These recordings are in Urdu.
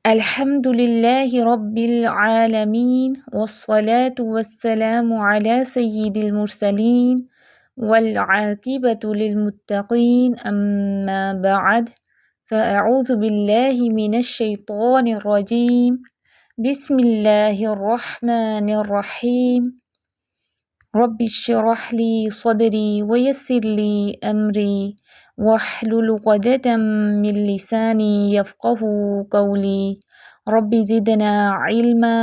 الحمد لله رب العالمين والصلاة والسلام على سيد المرسلين والعاقبة للمتقين أما بعد فأعوذ بالله من الشيطان الرجيم بسم الله الرحمن الرحيم رب اشرح لي صدري ويسر لي أمري واحلل عقدة من لساني يفقه قولي رب زدنا علما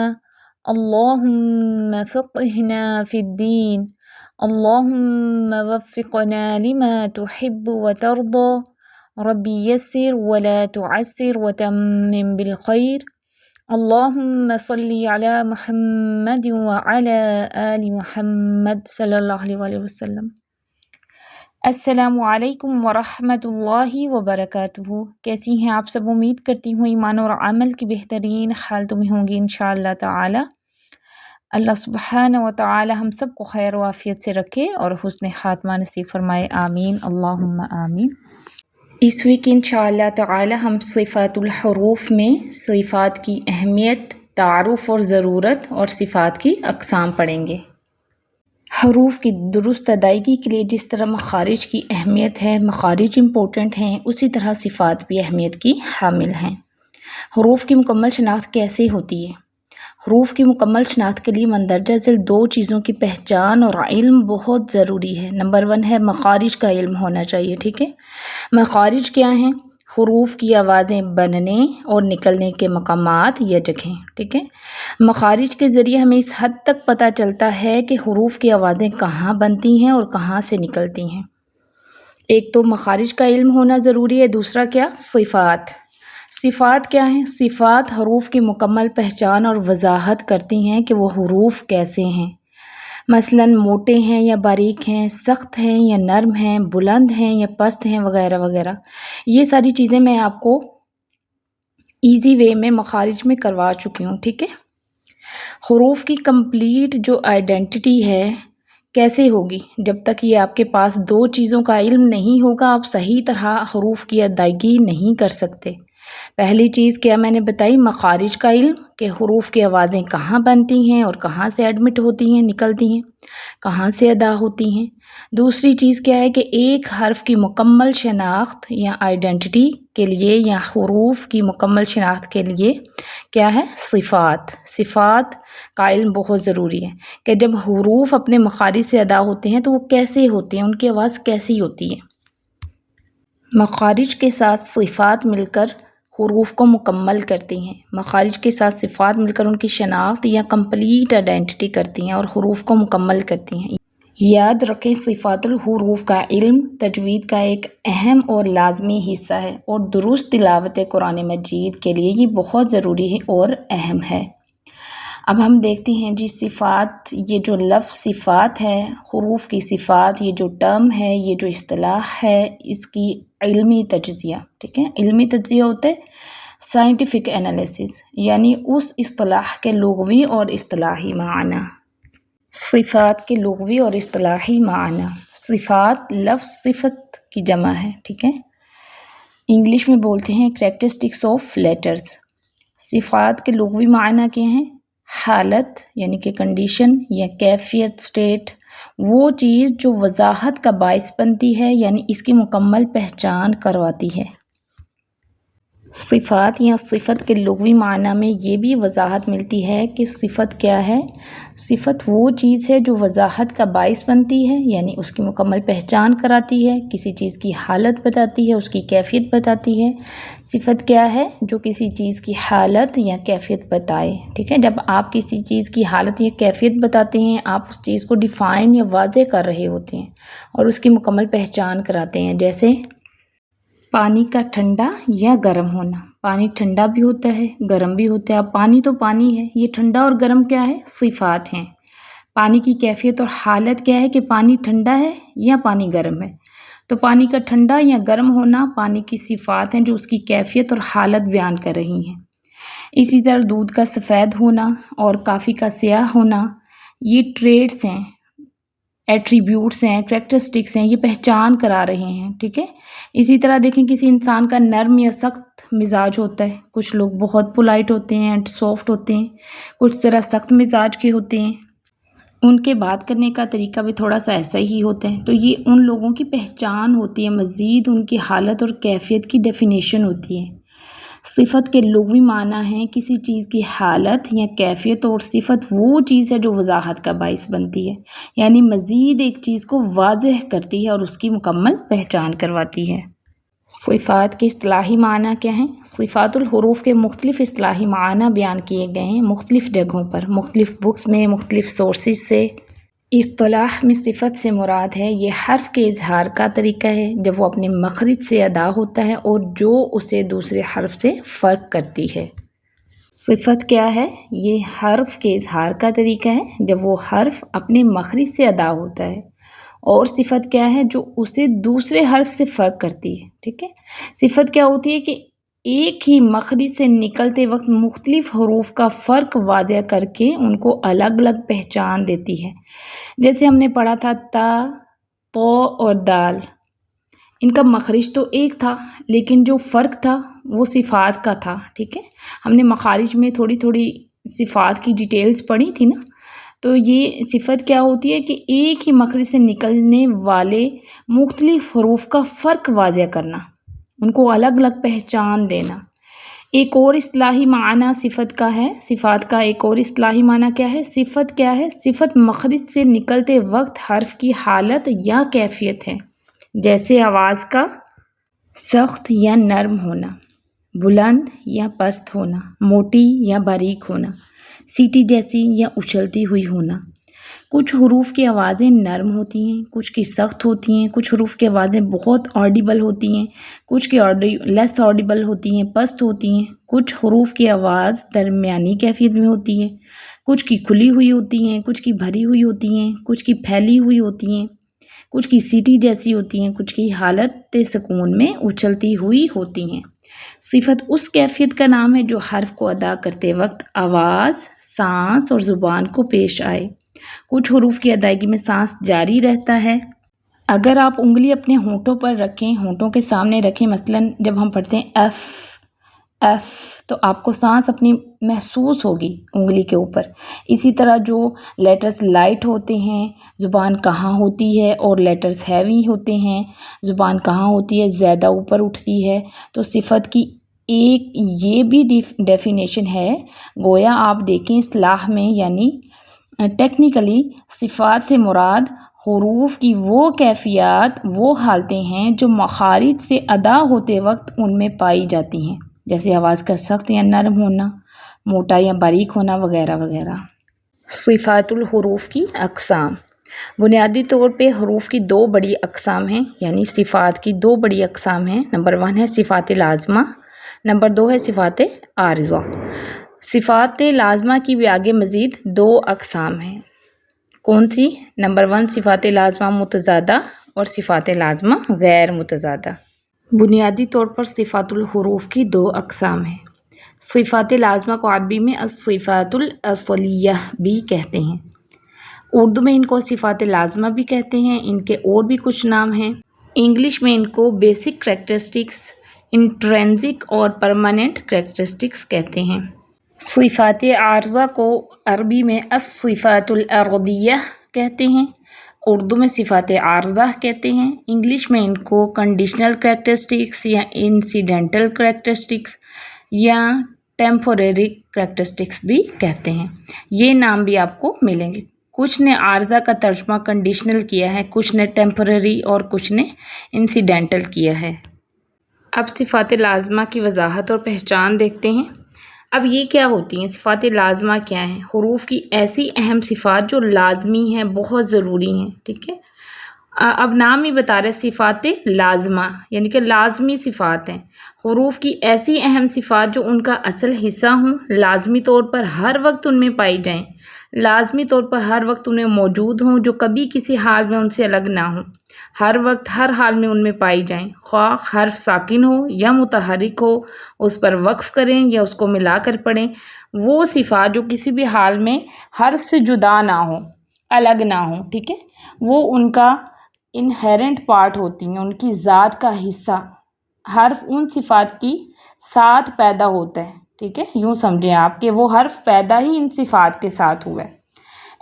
اللهم فقهنا في الدين اللهم وفقنا لما تحب وترضى رب يسر ولا تعسر وتمم بالخير اللهم صل على محمد وعلى آل محمد صلی اللہ علیہ وسلم۔ السلام علیکم ورحمۃ اللہ وبرکاتہ۔ کیسی ہیں آپ سب؟ امید کرتی ہوں ایمان اور عمل کی بہترین حالتوں میں ہوں گی انشاءاللہ تعالی۔ اللہ سبحانہ و تعالی ہم سب کو خیر و عافیت سے رکھے اور حسن خاتمہ نصیب فرمائے، آمین اللہم آمین۔ اس ویک انشاءاللہ تعالی ہم صفات الحروف میں صفات کی اہمیت، تعارف اور ضرورت اور صفات کی اقسام پڑھیں گے۔ حروف کی درست ادائیگی کے لیے جس طرح مخارج کی اہمیت ہے، مخارج امپورٹنٹ ہیں، اسی طرح صفات بھی اہمیت کی حامل ہیں۔ حروف کی مکمل شناخت کیسے ہوتی ہے؟ حروف کی مکمل شناخت کے لیے مندرجہ ذیل دو چیزوں کی پہچان اور علم بہت ضروری ہے۔ نمبر 1 ہے مخارج کا علم ہونا چاہیے، ٹھیک ہے۔ مخارج کیا ہیں؟ حروف کی آوازیں بننے اور نکلنے کے مقامات یا جگہیں، ٹھیک ہے۔ مخارج کے ذریعے ہمیں اس حد تک پتہ چلتا ہے کہ حروف کی آوازیں کہاں بنتی ہیں اور کہاں سے نکلتی ہیں۔ ایک تو مخارج کا علم ہونا ضروری ہے، دوسرا کیا؟ صفات۔ صفات کیا ہیں؟ صفات حروف کی مکمل پہچان اور وضاحت کرتی ہیں کہ وہ حروف کیسے ہیں، مثلاً موٹے ہیں یا باریک ہیں، سخت ہیں یا نرم ہیں، بلند ہیں یا پست ہیں، وغیرہ وغیرہ۔ یہ ساری چیزیں میں آپ کو ایزی وے میں مخارج میں کروا چکی ہوں، ٹھیک ہے۔ حروف کی کمپلیٹ جو آئیڈینٹی ہے کیسے ہوگی؟ جب تک یہ آپ کے پاس دو چیزوں کا علم نہیں ہوگا آپ صحیح طرح حروف کی ادائیگی نہیں کر سکتے۔ پہلی چیز کیا میں نے بتائی؟ مخارج کا علم، کہ حروف کی آوازیں کہاں بنتی ہیں اور کہاں سے ایڈمٹ ہوتی ہیں، نکلتی ہیں، کہاں سے ادا ہوتی ہیں۔ دوسری چیز کیا ہے کہ ایک حرف کی مکمل شناخت یا آئیڈینٹی کے لیے یا حروف کی مکمل شناخت کے لیے کیا ہے؟ صفات۔ صفات کا علم بہت ضروری ہے کہ جب حروف اپنے مخارج سے ادا ہوتے ہیں تو وہ کیسے ہوتے ہیں، ان کی آواز کیسی ہوتی ہے۔ مخارج کے ساتھ صفات مل کر حروف کو مکمل کرتی ہیں، مخارج کے ساتھ صفات مل کر ان کی شناخت یا کمپلیٹ آئیڈینٹی کرتی ہیں اور حروف کو مکمل کرتی ہیں۔ یاد رکھیں صفات الحروف کا علم تجوید کا ایک اہم اور لازمی حصہ ہے اور درست تلاوت قرآن مجید کے لیے یہ بہت ضروری ہے اور اہم ہے۔ اب ہم دیکھتے ہیں جی صفات، یہ جو لفظ صفات ہے، حروف کی صفات، یہ جو ٹرم ہے، یہ جو اصطلاح ہے، اس کی علمی تجزیہ، ٹھیک ہے۔ علمی تجزیہ ہوتا ہے سائنٹیفک انالیسس، یعنی اس اصطلاح کے لغوی اور اصطلاحی معنی۔ صفات کے لغوی اور اصطلاحی معنی۔ صفات لفظ صفت کی جمع ہے، ٹھیک ہے۔ انگلش میں بولتے ہیں کریکٹرسٹکس آف لیٹرز۔ صفات کے لغوی معنی کیا ہیں؟ حالت یعنی کہ کنڈیشن یا کیفیت، اسٹیٹ، وہ چیز جو وضاحت کا باعث بنتی ہے، یعنی اس کی مکمل پہچان کرواتی ہے۔ صفات یا صفت کے لغوی معنی میں یہ بھی وضاحت ملتی ہے کہ صفت کیا ہے؟ صفت وہ چیز ہے جو وضاحت کا باعث بنتی ہے، یعنی اس کی مکمل پہچان کراتی ہے، کسی چیز کی حالت بتاتی ہے، اس کی کیفیت بتاتی ہے۔ صفت کیا ہے؟ جو کسی چیز کی حالت یا کیفیت بتائے، ٹھیک ہے۔ جب آپ کسی چیز کی حالت یا کیفیت بتاتے ہیں آپ اس چیز کو ڈیفائن یا واضح کر رہے ہوتے ہیں اور اس کی مکمل پہچان کراتے ہیں، جیسے پانی کا ٹھنڈا یا گرم ہونا۔ پانی ٹھنڈا بھی ہوتا ہے، گرم بھی ہوتا ہے۔ اب پانی تو پانی ہے، یہ ٹھنڈا اور گرم کیا ہے؟ صفات ہیں۔ پانی کی کیفیت اور حالت کیا ہے کہ پانی ٹھنڈا ہے یا پانی گرم ہے۔ تو پانی کا ٹھنڈا یا گرم ہونا پانی کی صفات ہیں جو اس کی کیفیت اور حالت بیان کر رہی ہیں۔ اسی طرح دودھ کا سفید ہونا اور کافی کا سیاہ ہونا، یہ ٹریٹس ہیں ایٹریبیوٹس ہیں، کریکٹرسٹکس ہیں، یہ پہچان کرا رہے ہیں، ٹھیک ہے۔ اسی طرح دیکھیں کسی انسان کا نرم یا سخت مزاج ہوتا ہے، کچھ لوگ بہت پولائٹ ہوتے ہیں اینڈ سافٹ ہوتے ہیں، کچھ طرح سخت مزاج کے ہوتے ہیں، ان کے بات کرنے کا طریقہ بھی تھوڑا سا ایسا ہی ہوتا ہے، تو یہ ان لوگوں کی پہچان ہوتی ہے، مزید ان کی حالت اور کیفیت کی ڈیفینیشن ہوتی ہے۔ صفت کے لغوی معنی ہیں کسی چیز کی حالت یا کیفیت، اور صفت وہ چیز ہے جو وضاحت کا باعث بنتی ہے، یعنی مزید ایک چیز کو واضح کرتی ہے اور اس کی مکمل پہچان کرواتی ہے۔ صفات کے اصطلاحی معنی کیا ہیں؟ صفات الحروف کے مختلف اصطلاحی معنی بیان کیے گئے ہیں مختلف جگہوں پر، مختلف بکس میں، مختلف سورسز سے۔ اصطلاح میں صفت سے مراد ہے یہ حرف کے اظہار کا طریقہ ہے جب وہ اپنے مخرج سے ادا ہوتا ہے اور جو اسے دوسرے حرف سے فرق کرتی ہے۔ صفت کیا ہے؟ یہ حرف کے اظہار کا طریقہ ہے جب وہ حرف اپنے مخرج سے ادا ہوتا ہے، اور صفت کیا ہے؟ جو اسے دوسرے حرف سے فرق کرتی ہے، ٹھیک ہے۔ صفت کیا ہوتی ہے کہ ایک ہی مخرج سے نکلتے وقت مختلف حروف کا فرق واضح کر کے ان کو الگ الگ پہچان دیتی ہے۔ جیسے ہم نے پڑھا تھا تا، تو اور دال، ان کا مخرج تو ایک تھا لیکن جو فرق تھا وہ صفات کا تھا، ٹھیک ہے۔ ہم نے مخارج میں تھوڑی تھوڑی صفات کی ڈیٹیلز پڑھی تھی نا، تو یہ صفت کیا ہوتی ہے کہ ایک ہی مخرج سے نکلنے والے مختلف حروف کا فرق واضح کرنا، ان کو الگ الگ پہچان دینا۔ ایک اور اصطلاحی معنی صفت کا ہے، صفات کا ایک اور اصطلاحی معنی کیا ہے؟ صفت کیا ہے؟ صفت مخرج سے نکلتے وقت حرف کی حالت یا کیفیت ہے، جیسے آواز کا سخت یا نرم ہونا، بلند یا پست ہونا، موٹی یا باریک ہونا، سیٹی جیسی یا اچھلتی ہوئی ہونا۔ کچھ حروف کی آوازیں نرم ہوتی ہیں، کچھ کی سخت ہوتی ہیں، کچھ حروف کی آوازیں بہت آڈیبل ہوتی ہیں، کچھ کی لیس آڈیبل ہوتی ہیں، پست ہوتی ہیں۔ کچھ حروف کی آواز درمیانی کیفیت میں ہوتی ہے، کچھ کی کھلی ہوئی ہوتی ہیں، کچھ کی بھری ہوئی ہوتی ہیں، کچھ کی پھیلی ہوئی ہوتی ہیں، کچھ کی سیٹی جیسی ہوتی ہیں، کچھ کی حالت سکون میں اچھلتی ہوئی ہوتی ہیں۔ صفت اس کیفیت کا نام ہے جو حرف کو ادا کرتے وقت آواز، سانس اور زبان کو پیش آئے۔ کچھ حروف کی ادائیگی میں سانس جاری رہتا ہے۔ اگر آپ انگلی اپنے ہونٹوں پر رکھیں، ہونٹوں کے سامنے رکھیں، مثلاً جب ہم پڑھتے ہیں ایف ایف، تو آپ کو سانس اپنی محسوس ہوگی انگلی کے اوپر۔ اسی طرح جو لیٹرز لائٹ ہوتے ہیں، زبان کہاں ہوتی ہے، اور لیٹرز ہیوی ہوتے ہیں، زبان کہاں ہوتی ہے، زیادہ اوپر اٹھتی ہے۔ تو صفت کی ایک یہ بھی ڈیفینیشن ہے، گویا آپ دیکھیں اصطلاح میں، یعنی ٹیکنیکلی صفات سے مراد حروف کی وہ کیفیات، وہ حالتیں ہیں جو مخارج سے ادا ہوتے وقت ان میں پائی جاتی ہیں، جیسے آواز کا سخت یا نرم ہونا، موٹا یا باریک ہونا وغیرہ وغیرہ۔ صفات الحروف کی اقسام۔ بنیادی طور پہ حروف کی دو بڑی اقسام ہیں، یعنی صفات کی دو بڑی اقسام ہیں۔ نمبر 1 ہے صفات لازمہ، نمبر 2 ہے صفات عارضہ۔ صفات لازمہ کی بھی آگے مزید دو اقسام ہیں، کون سی؟ نمبر 1 صفات لازمہ متضادہ اور صفات لازمہ غیر متضادہ۔ بنیادی طور پر صفات الحروف کی دو اقسام ہیں۔ صفات لازمہ کو عربی میں الصفات الاصلیہ بھی کہتے ہیں، اردو میں ان کو صفات لازمہ بھی کہتے ہیں، ان کے اور بھی کچھ نام ہیں۔ انگلش میں ان کو بیسک کریکٹرسٹکس، انٹرنزک اور پرماننٹ کریکٹرسٹکس کہتے ہیں۔ صفات عارضہ کو عربی میں الصفات العرضیہ کہتے ہیں، اردو میں صفات عارضہ کہتے ہیں۔ انگلش میں ان کو کنڈیشنل کریکٹرسٹکس یا انسیڈنٹل کریکٹرسٹکس یا ٹیمپوریری کریکٹرسٹکس بھی کہتے ہیں۔ یہ نام بھی آپ کو ملیں گے۔ کچھ نے عارضہ کا ترجمہ کنڈیشنل کیا ہے، کچھ نے ٹیمپوریری اور کچھ نے انسیڈنٹل کیا ہے۔ اب صفات لازمہ کی وضاحت اور پہچان دیکھتے ہیں۔ اب یہ کیا ہوتی ہیں؟ صفات لازمہ کیا ہیں؟ حروف کی ایسی اہم صفات جو لازمی ہیں، بہت ضروری ہیں، ٹھیک ہے۔ اب نام ہی بتا رہے صفات لازمہ، یعنی کہ لازمی صفات ہیں۔ حروف کی ایسی اہم صفات جو ان کا اصل حصہ ہوں، لازمی طور پر ہر وقت ان میں پائی جائیں، لازمی طور پر ہر وقت انہیں موجود ہوں، جو کبھی کسی حال میں ان سے الگ نہ ہوں، ہر وقت ہر حال میں ان میں پائی جائیں، خواہ حرف ساکن ہو یا متحرک ہو، اس پر وقف کریں یا اس کو ملا کر پڑھیں، وہ صفات جو کسی بھی حال میں حرف سے جدا نہ ہوں، الگ نہ ہوں، ٹھیک ہے، وہ ان کا انہیرنٹ پارٹ ہوتی ہیں، ان کی ذات کا حصہ. حرف ان صفات کی ساتھ پیدا ہوتا ہے، ٹھیک ہے، یوں سمجھیں آپ کہ وہ حرف پیدا ہی ان صفات کے ساتھ ہوا ہے.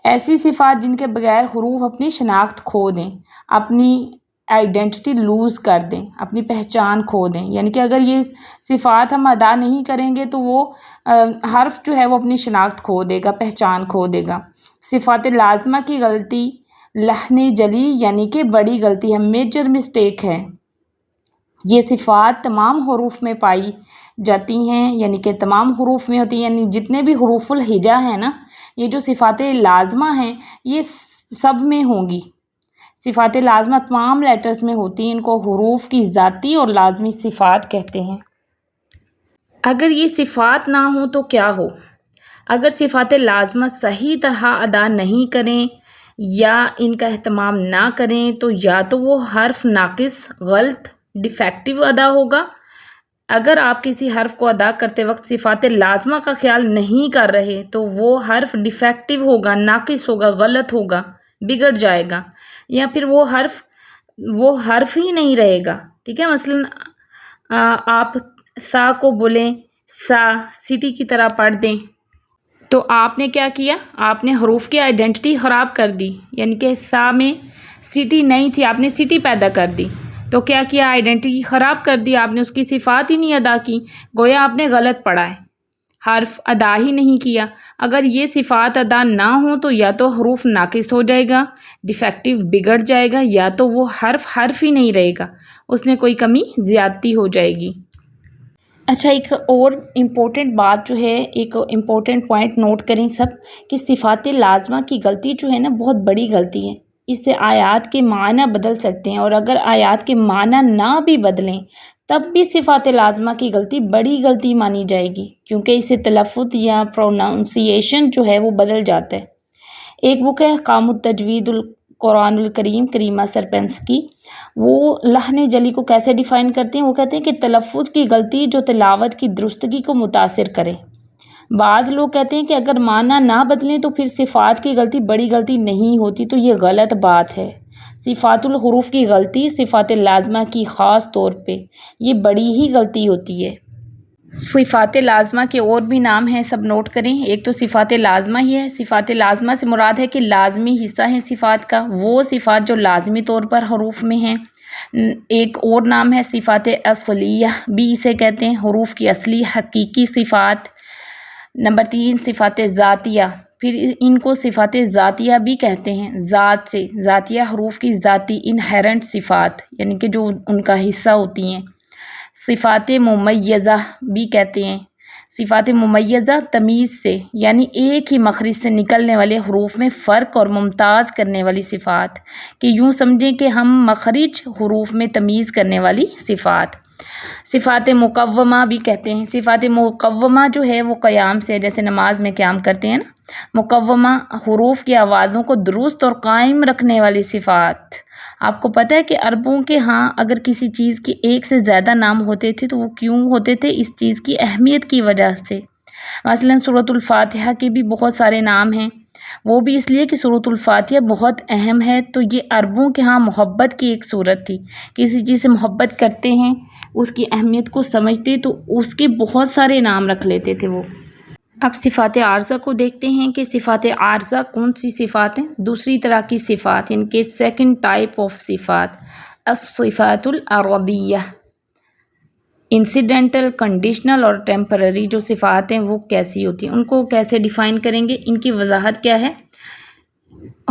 ایسی صفات جن کے بغیر حروف اپنی شناخت کھو دیں، اپنی آئیڈینٹی لوز کر دیں، اپنی پہچان کھو دیں، یعنی کہ اگر یہ صفات ہم ادا نہیں کریں گے تو وہ حرف جو ہے وہ اپنی شناخت کھو دے گا، پہچان کھو دے گا. صفات لازمہ کی غلطی لحن جلی یعنی کہ بڑی غلطی ہے، میجر مسٹیک ہے. یہ صفات تمام حروف میں پائی جاتی ہیں، یعنی کہ تمام حروف میں ہوتی ہیں، یعنی جتنے بھی حروف الہجا ہیں نا، یہ جو صفات لازمہ ہیں یہ سب میں ہوں گی. صفات لازمہ تمام لیٹرز میں ہوتی ہیں، ان کو حروف کی ذاتی اور لازمی صفات کہتے ہیں. اگر یہ صفات نہ ہوں تو کیا ہو؟ اگر صفات لازمہ صحیح طرح ادا نہیں کریں یا ان کا اہتمام نہ کریں تو یا تو وہ حرف ناقص، غلط، ڈیفیکٹیو ادا ہوگا. اگر آپ کسی حرف کو ادا کرتے وقت صفات لازمہ کا خیال نہیں کر رہے تو وہ حرف ڈیفیکٹیو ہوگا، ناقص ہوگا، غلط ہوگا، بگڑ جائے گا، یا پھر وہ حرف ہی نہیں رہے گا. ٹھیک ہے، مثلا آپ سا کو بولیں سا، سٹی کی طرح پڑھ دیں تو آپ نے کیا کیا؟ آپ نے حروف کی آئیڈینٹی خراب کر دی، یعنی کہ سا میں سٹی نہیں تھی، آپ نے سٹی پیدا کر دی تو کیا کیا؟ آئیڈینٹی خراب کر دی، آپ نے اس کی صفات ہی نہیں ادا کی، گویا آپ نے غلط پڑھا ہے، حرف ادا ہی نہیں کیا. اگر یہ صفات ادا نہ ہوں تو یا تو حروف ناقص ہو جائے گا، ڈیفیکٹیو بگڑ جائے گا، یا تو وہ حرف ہی نہیں رہے گا، اس میں کوئی کمی زیادتی ہو جائے گی. اچھا، ایک اور امپورٹنٹ بات جو ہے، ایک امپورٹنٹ پوائنٹ نوٹ کریں سب کہ صفات لازمہ کی غلطی جو ہے نا بہت بڑی غلطی ہے. اس سے آیات کے معنی بدل سکتے ہیں، اور اگر آیات کے معنی نہ بھی بدلیں تب بھی صفات لازمہ کی غلطی بڑی غلطی مانی جائے گی، کیونکہ اسے تلفظ یا پروننسیشن جو ہے وہ بدل جاتا ہے. ایک بک ہے احکام التجوید القرآن الکریم، کریمہ سرپنس کی، وہ لحن جلی کو کیسے ڈیفائن کرتے ہیں؟ وہ کہتے ہیں کہ تلفظ کی غلطی جو تلاوت کی درستگی کو متاثر کرے. بعض لوگ کہتے ہیں کہ اگر معنی نہ بدلیں تو پھر صفات کی غلطی بڑی غلطی نہیں ہوتی، تو یہ غلط بات ہے. صفات الحروف کی غلطی صفات لازمہ کی خاص طور پہ یہ بڑی ہی غلطی ہوتی ہے. صفات لازمہ کے اور بھی نام ہیں، سب نوٹ کریں. ایک تو صفات لازمہ ہی ہے. صفات لازمہ سے مراد ہے کہ لازمی حصہ ہے صفات کا، وہ صفات جو لازمی طور پر حروف میں ہیں. ایک اور نام ہے صفات اصلیہ بھی اسے کہتے ہیں، حروف کی اصلی حقیقی صفات. نمبر 3 صفات ذاتیہ، پھر ان کو صفات ذاتیہ بھی کہتے ہیں، ذات سے، ذاتیہ حروف کی ذاتی انہیرنٹ صفات، یعنی کہ جو ان کا حصہ ہوتی ہیں. صفات ممیزہ بھی کہتے ہیں. صفات ممیزہ تمیز سے، یعنی ایک ہی مخرج سے نکلنے والے حروف میں فرق اور ممتاز کرنے والی صفات، کہ یوں سمجھیں کہ ہم مخرج حروف میں تمیز کرنے والی صفات. صفات مقومہ بھی کہتے ہیں. صفات مقومہ جو ہے وہ قیام سے، جیسے نماز میں قیام کرتے ہیں نا، مقومہ حروف کی آوازوں کو درست اور قائم رکھنے والی صفات. آپ کو پتہ ہے کہ عربوں کے ہاں اگر کسی چیز کے ایک سے زیادہ نام ہوتے تھے تو وہ کیوں ہوتے تھے؟ اس چیز کی اہمیت کی وجہ سے. مثلا سورۃ الفاتحہ کے بھی بہت سارے نام ہیں، وہ بھی اس لیے کہ سورۃ الفاتحہ بہت اہم ہے. تو یہ عربوں کے ہاں محبت کی ایک صورت تھی، کسی چیز سے محبت کرتے ہیں، اس کی اہمیت کو سمجھتے تو اس کے بہت سارے نام رکھ لیتے تھے وہ. اب صفات عارضہ کو دیکھتے ہیں کہ صفات عارضہ کون سی صفات ہیں. دوسری طرح کی صفات، ان کے سیکنڈ ٹائپ آف صفات، الصفات العرضیہ. انسیڈنٹل، کنڈیشنل اور ٹیمپرری جو صفات ہیں وہ کیسی ہوتی ہیں، ان کو کیسے ڈیفائن کریں گے؟ ان کی وضاحت کیا ہے؟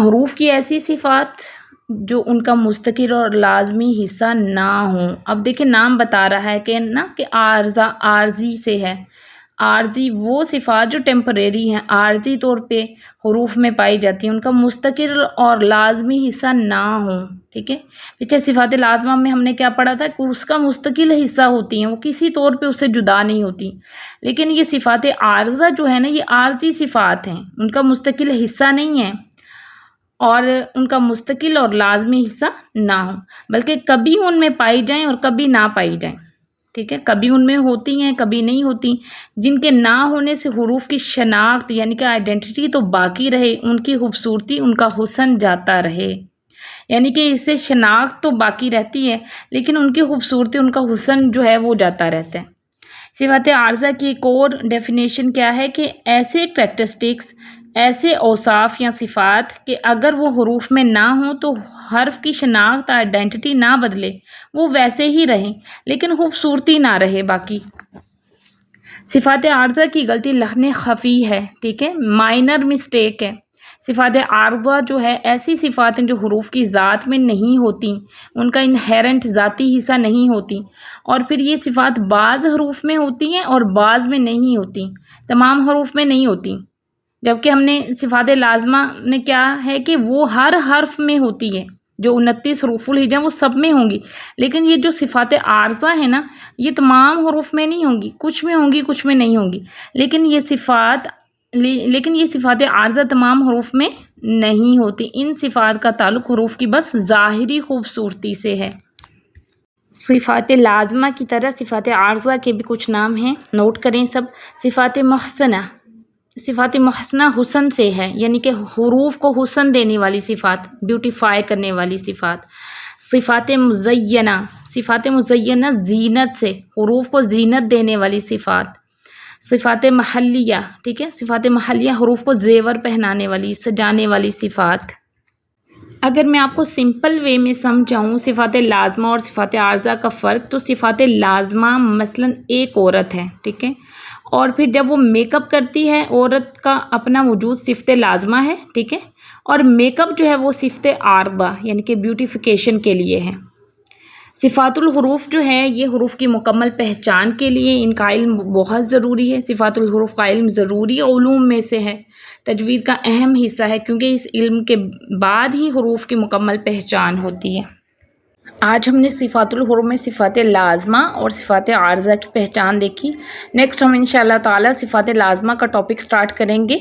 حروف کی ایسی صفات جو ان کا مستقل اور لازمی حصہ نہ ہوں. اب دیکھیں نام بتا رہا ہے کہ عارضہ، عارضی سے ہے. عارضی وہ صفات جو ٹیمپریری ہیں، عارضی طور پہ حروف میں پائی جاتی ہیں، ان کا مستقل اور لازمی حصہ نہ ہوں. ٹھیک ہے، پیچھے صفات لازمہ میں ہم نے کیا پڑھا تھا کہ اس کا مستقل حصہ ہوتی ہیں، وہ کسی طور پہ اس سے جدا نہیں ہوتی. لیکن یہ صفات عارضہ جو ہے نا، یہ عارضی صفات ہیں، ان کا مستقل حصہ نہیں ہے اور ان کا مستقل اور لازمی حصہ نہ ہوں، بلکہ کبھی ان میں پائی جائیں اور کبھی نہ پائی جائیں. ٹھیک ہے، کبھی ان میں ہوتی ہیں کبھی نہیں ہوتی. جن کے نہ ہونے سے حروف کی شناخت یعنی کہ آئیڈینٹی تو باقی رہے، ان کی خوبصورتی ان کا حسن جاتا رہے. یعنی کہ اس سے شناخت تو باقی رہتی ہے لیکن ان کی خوبصورتی ان کا حسن جو ہے وہ جاتا رہتا ہے. صفات عارضہ کی ایک اور ڈیفینیشن کیا ہے کہ ایسے کریکٹرسٹکس، ایسے اوصاف یا صفات کہ اگر وہ حروف میں نہ ہوں تو حرف کی شناخت آئیڈینٹی نہ بدلے، وہ ویسے ہی رہیں لیکن خوبصورتی نہ رہے باقی. صفات عارضہ کی غلطی لحن خفی ہے، ٹھیک ہے، مائنر مسٹیک ہے. صفات عارضہ جو ہے ایسی صفات ہیں جو حروف کی ذات میں نہیں ہوتی، ان کا انہیرنٹ ذاتی حصہ نہیں ہوتی، اور پھر یہ صفات بعض حروف میں ہوتی ہیں اور بعض میں نہیں ہوتی، تمام حروف میں نہیں ہوتی. جبکہ ہم نے صفات لازمہ نے کیا ہے کہ وہ ہر حرف میں ہوتی ہے، جو 29 حروف الہجا وہ سب میں ہوں گی. لیکن یہ جو صفات عارضہ ہیں نا، یہ تمام حروف میں نہیں ہوں گی، کچھ میں ہوں گی کچھ میں نہیں ہوں گی. لیکن یہ صفات عارضہ تمام حروف میں نہیں ہوتی. ان صفات کا تعلق حروف کی بس ظاہری خوبصورتی سے ہے. صفات لازمہ کی طرح صفات عارضہ کے بھی کچھ نام ہیں، نوٹ کریں سب. صفات محسنہ، صفات محسنہ حسن سے ہے، یعنی کہ حروف کو حسن دینے والی صفات، بیوٹیفائی کرنے والی صفات. صفات مزینہ، صفات مزینہ زینت سے، حروف کو زینت دینے والی صفات. صفات محلیہ، ٹھیک ہے، صفات محلیہ حروف کو زیور پہنانے والی، سجانے والی صفات. اگر میں آپ کو سمپل وے میں سمجھاؤں صفات لازمہ اور صفات عارضہ کا فرق، تو صفات لازمہ مثلا ایک عورت ہے، ٹھیک ہے، اور پھر جب وہ میک اپ کرتی ہے، عورت کا اپنا وجود صفت لازمہ ہے، ٹھیک ہے، اور میک اپ جو ہے وہ صفت عارضہ یعنی کہ بیوٹیفیکیشن کے لیے ہے. صفات الحروف جو ہے یہ حروف کی مکمل پہچان کے لیے ان کا علم بہت ضروری ہے. صفات الحروف کا علم ضروری علوم میں سے ہے، تجوید کا اہم حصہ ہے، کیونکہ اس علم کے بعد ہی حروف کی مکمل پہچان ہوتی ہے. آج ہم نے صفات الحروف میں صفات لازمہ اور صفات عارضہ کی پہچان دیکھی. نیکسٹ ہم انشاءاللہ تعالی صفات لازمہ کا ٹاپک سٹارٹ کریں گے.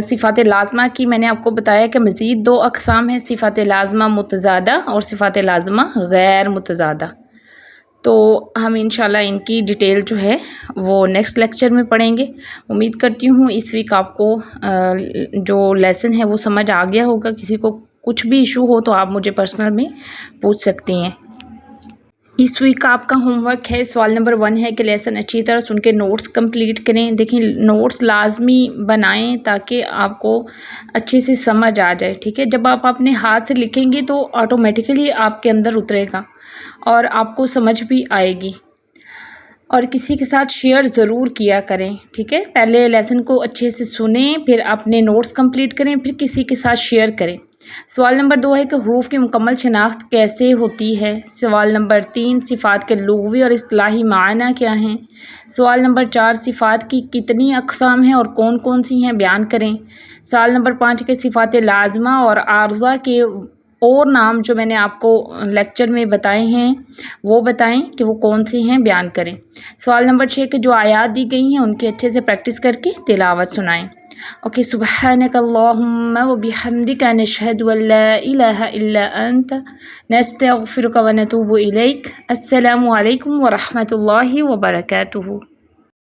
صفات لازمہ کی میں نے آپ کو بتایا کہ مزید 2 اقسام ہیں، صفات لازمہ متضادہ اور صفات لازمہ غیر متضادہ. تو ہم انشاءاللہ ان کی ڈیٹیل جو ہے وہ نیکسٹ لیکچر میں پڑھیں گے. امید کرتی ہوں اس ویک آپ کو جو لیسن ہے وہ سمجھ آ گیا ہوگا. کسی کو کچھ بھی ایشو ہو تو آپ مجھے پرسنل میں پوچھ سکتی ہیں. اس ویک کا آپ کا ہوم ورک ہے، سوال نمبر 1 ہے کہ لیسن اچھی طرح سن کے نوٹس کمپلیٹ کریں. دیکھیں نوٹس لازمی بنائیں تاکہ آپ کو اچھے سے سمجھ آ جائے، ٹھیک ہے. جب آپ اپنے ہاتھ سے لکھیں گے تو آٹومیٹیکلی آپ کے اندر اترے گا اور آپ کو سمجھ بھی آئے گی. اور کسی کے ساتھ شیئر ضرور کیا کریں، ٹھیک ہے. پہلے لیسن کو اچھے سے سنیں، پھر اپنے نوٹس کمپلیٹ کریں، پھر کسی کے ساتھ شیئر کریں. سوال نمبر 2 ہے کہ حروف کی مکمل شناخت کیسے ہوتی ہے. سوال نمبر 3 صفات کے لغوی اور اصطلاحی معنی کیا ہیں. سوال نمبر 4 صفات کی کتنی اقسام ہیں اور کون کون سی ہیں بیان کریں. سوال نمبر 5 کہ صفات لازمہ اور عارضہ کے اور نام جو میں نے آپ کو لیکچر میں بتائے ہیں وہ بتائیں کہ وہ کون سی ہیں، بیان کریں. سوال نمبر 6 کہ جو آیات دی گئی ہیں ان کی اچھے سے پریکٹس کر کے تلاوت سنائیں. اوکے، سبحانک اللہم و بحمدک نشہد ان لا الہ الا انت نستغفرک و نتوب الیک. السلام علیکم ورحمۃ اللہ وبرکاتہ.